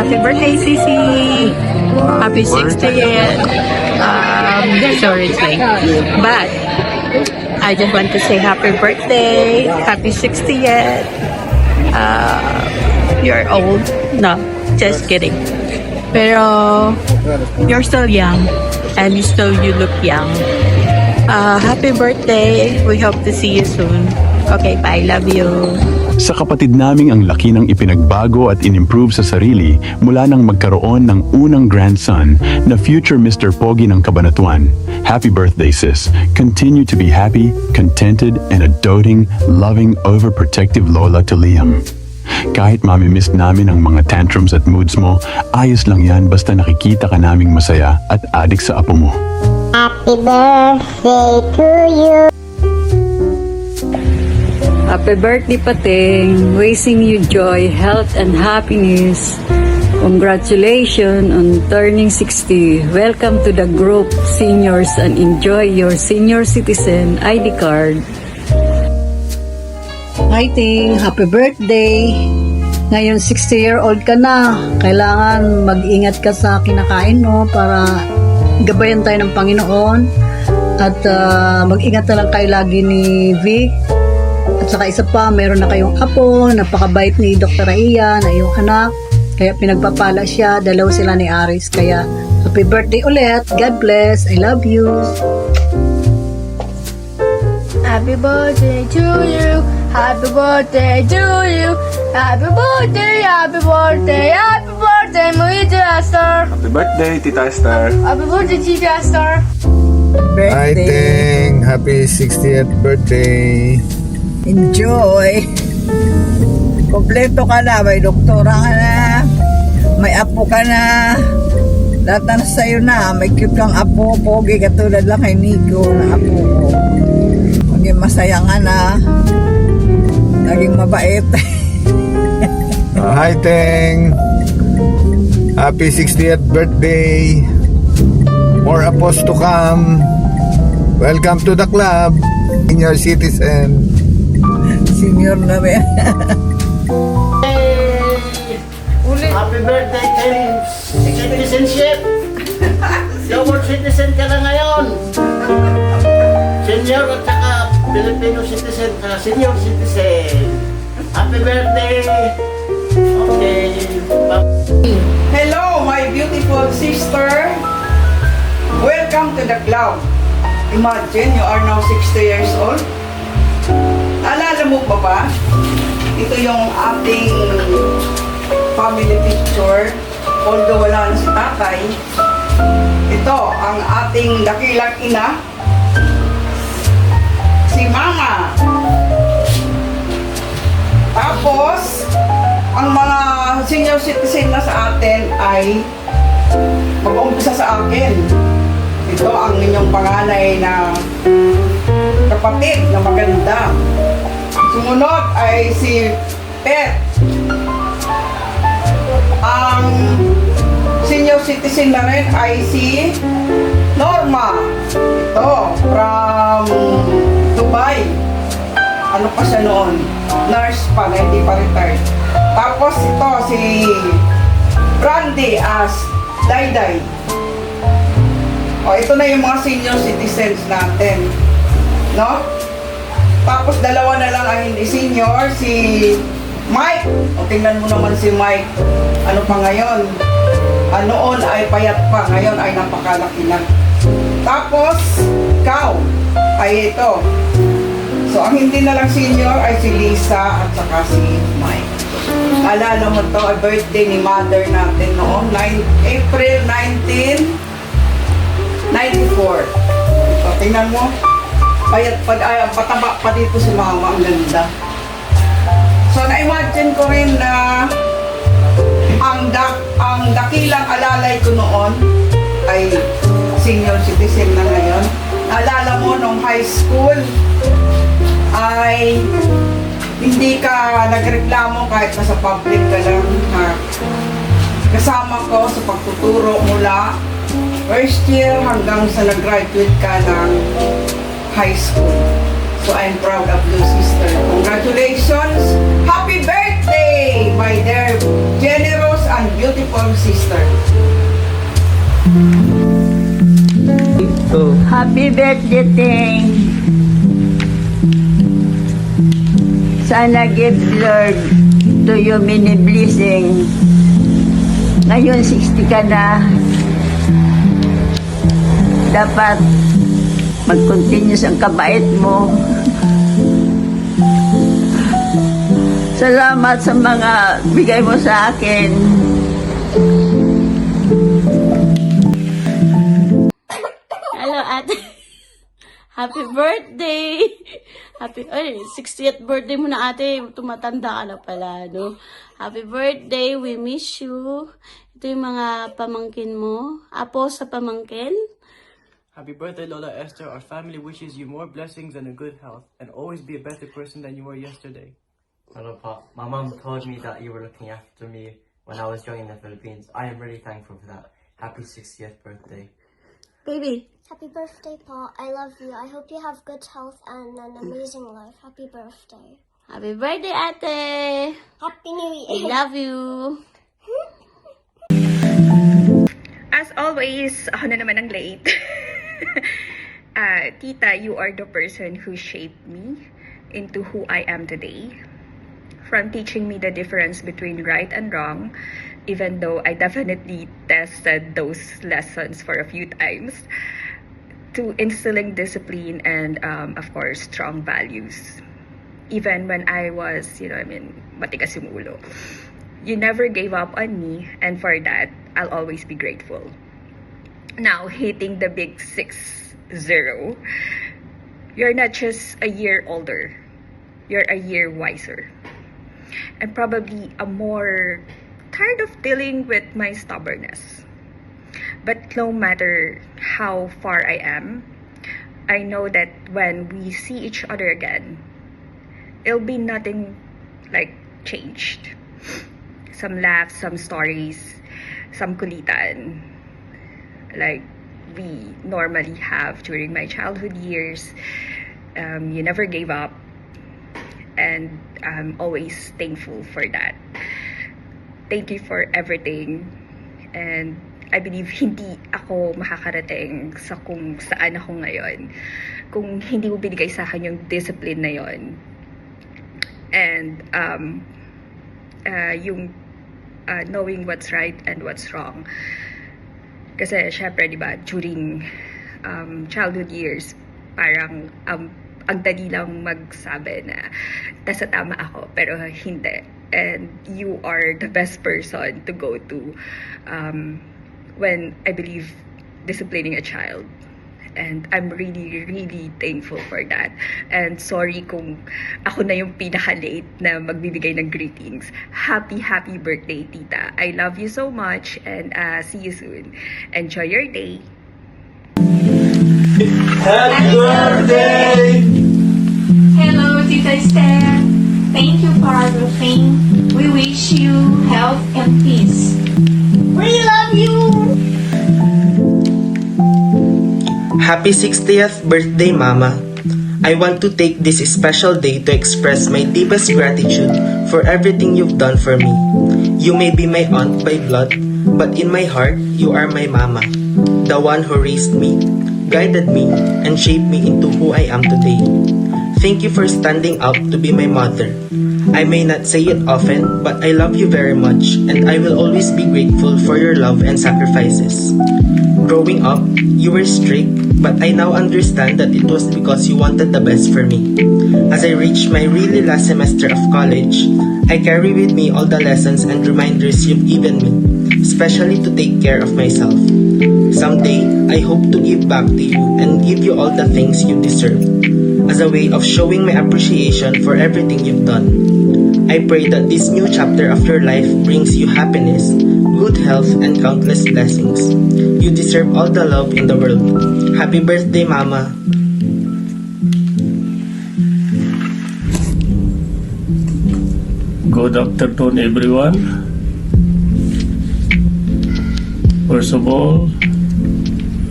Happy birthday, Sisi! Happy 60th! Sorry, it's late. But, I just want to say happy birthday! Happy 60th! You're old. No, just kidding. Pero, you're still young. And you look young. Happy birthday! We hope to see you soon. Okay, bye. Love you. Sa kapatid naming ang laki ng ipinagbago at inimprove sa sarili mula nang magkaroon ng unang grandson na future Mr. Pogi ng Cabanatuan. Happy birthday, sis. Continue to be happy, contented, and a doting, loving, overprotective lola to Liam. Kahit mamimiss namin ang mga tantrums at moods mo, ayos lang yan basta nakikita ka naming masaya at adik sa apo mo. Happy birthday to you. Happy birthday, Pating. Wishing you joy, health, and happiness. Congratulations on turning 60. Welcome to the group seniors and enjoy your senior citizen ID card. Hi Ting, happy birthday! Ngayon 60-year-old ka na. Kailangan mag-ingat ka sa kinakain mo para gabayan tayo ng Panginoon. At mag-ingat na lang kayo lagi ni Vic. At saka isa pa, meron na kayong apo, napakabait ni Dr. Raiya na iyong anak. Kaya pinagpapala siya, dalawa sila ni Aris. Kaya happy birthday ulit. God bless. I love you. Happy birthday to you. Happy birthday to you. Happy birthday, happy birthday, happy birthday, Tita Esther. Happy birthday, Tita Esther. Happy birthday, Tita Esther. Hi, Ting. Happy 60th birthday. Enjoy! Kompleto ka na, may doktora ka na, may apo ka na, lahat na sa'yo na, may cute kang apo, pogi, katulad lang kay Nico na apo ko. Maging masaya nga na, naging mabait. Hi, Ting. Happy 60th birthday. More apos to come. Welcome to the club. Senior citizen. Senior na ba? Happy birthday kay citizenship! Double citizen ka na ngayon! Senior at saka Filipino citizen ka, senior citizen! Happy birthday! Okay. Hello, my beautiful sister. Welcome to the club. Imagine, you are now 60 years old. Naalala mo pa ba? Ito yung ating family picture. Although wala na si tatay. Ito, ang ating dakilang ina. Si Mama. Tapos, ang mga senior citizen na sa atin ay mag-umpisa sa akin. Ito ang inyong panganay na kapatid na maganda. Sumunod ay si Pet. Ang senior citizen na rin ay si Norma. Ito, from Dubai. Ano pa siya noon? Nurse pa, na hindi pa retired. Tapos ito, si Brandy as Dayday. O, ito na yung mga senior citizens natin. No? Tapos dalawa na lang ang hindi senior, si Mike. O, tingnan mo naman si Mike. Ano pa ngayon? Noon ay payat pa, ngayon ay napakalaki na. Tapos, Cow ay ito. So, ang hindi na lang senior ay si Lisa at saka si Mike. Alala mo to, ay birthday ni mother natin noon, April 1994. So, tingnan mo. Payat pa, pataba pa dito si mama, ang ganda. So, na-imagine ko rin na ang dakilang alalay ko noon ay senior citizen na ngayon. Naalala mo nung high school ay hindi ka nagreklamo kahit nasa public ka lang. Kasama ko sa pagtuturo mula first year hanggang sa nag-graduate ka ng high school. So I'm proud of you, sister. Congratulations! Happy birthday, my dear, generous and beautiful Happy birthday, Ting. Sana give Lord to you many blessings. Ngayon 60 ka na. Dapat mag-continuous ang kabait mo. Salamat sa mga bigay mo sa akin. Hello, ate. Happy birthday! Ay, 60th birthday mo na, ate. Tumatanda ka na pala, no? Happy birthday. We miss you. Ito yung mga pamangkin mo. Apo sa pamangkin. Happy birthday, Lola Esther. Our family wishes you more blessings and a good health, and always be a better person than you were yesterday. Hello, Pop. My mom told me that you were looking after me when I was young in the Philippines. I am really thankful for that. Happy 60th birthday. Baby. Happy birthday, Pa. I love you. I hope you have good health and an amazing life. Happy birthday. Happy birthday, ate. Happy New I Year. love you. As always, ako na naman ang late. Tita, you are the person who shaped me into who I am today. From teaching me the difference between right and wrong, even though I definitely tested those lessons for a few times, to instilling discipline and, of course, strong values. Even when I was, matigas yung ulo. You never gave up on me, and for that, I'll always be grateful. Now, hitting the big 6-0, you're not just a year older, you're a year wiser. And probably a more tired of dealing with my stubbornness. But no matter how far I am, I know that when we see each other again, it'll be nothing like changed. Some laughs, some stories, some kulitan, like we normally have during my childhood years. You never gave up, and I'm always thankful for that. Thank you for everything, and I believe hindi ako makakarating sa kung saan ako ngayon kung hindi mo binigay sa akin yung discipline na yon. And yung knowing what's right and what's wrong. Kasi syempre, di ba, during childhood years, parang ang dali lang magsabi na nasa tama ako, pero hindi. And you are the best person to go to when I believe disciplining a child. And I'm really, really thankful for that. And sorry kung ako na yung pinaka-late na magbibigay ng greetings. Happy, happy birthday, Tita. I love you so much, and see you soon. Enjoy your day. Happy birthday! Hello, Tita Esther. Thank you for everything. We wish you health and peace. We love you. Happy 60th birthday, Mama. I want to take this special day to express my deepest gratitude for everything you've done for me. You may be my aunt by blood, but in my heart, you are my mama, the one who raised me, guided me, and shaped me into who I am today. Thank you for standing up to be my mother. I may not say it often, but I love you very much, and I will always be grateful for your love and sacrifices. Growing up, you were strict, but I now understand that it was because you wanted the best for me. As I reach my really last semester of college, I carry with me all the lessons and reminders you've given me, especially to take care of myself. Someday, I hope to give back to you and give you all the things you deserve, as a way of showing my appreciation for everything you've done. I pray that this new chapter of your life brings you happiness, good health, and countless blessings. You deserve all the love in the world. Happy birthday, Mama. Good afternoon, everyone. First of all,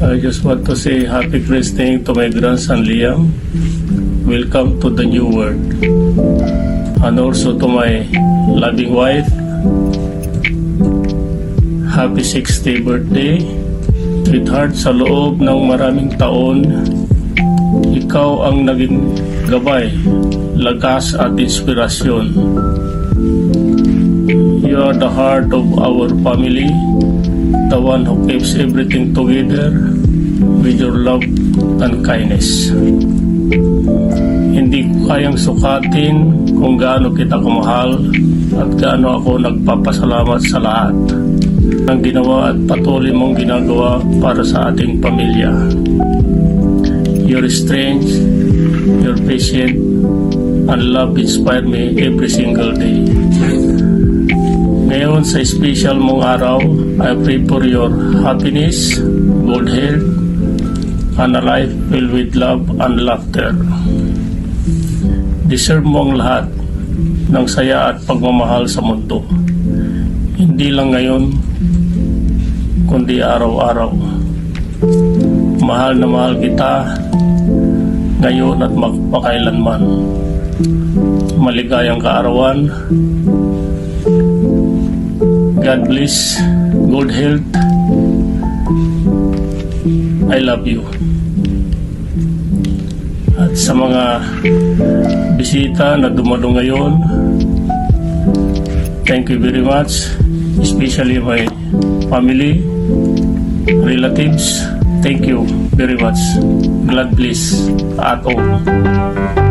I just want to say happy christening to my grandson Liam. Welcome to the new world. And also to my loving wife, happy 60th birthday. Sweetheart, sa loob ng maraming taon, Ikaw ang naging gabay, lakas at inspirasyon. You are the heart of our family, the one who keeps everything together with your love and kindness. Hindi ko kayang sukatin kung gaano kita kamahal at gaano ako nagpapasalamat sa lahat ng ginawa at patuloy mong ginagawa para sa ating pamilya. Your strength, your patience, and love inspire me every single day. Ngayon sa special mong araw, I pray for your happiness, good health, and a life filled with love and laughter. Deserve mo ang lahat ng saya at pagmamahal sa mundo. Hindi lang ngayon, kundi araw-araw. Mahal na mahal kita ngayon at magpakailanman. Maligayang kaarawan. God bless, good health. I love you. At sa mga bisita na dumalo ngayon, thank you very much, especially my family, relatives. Thank you very much. God bless at all.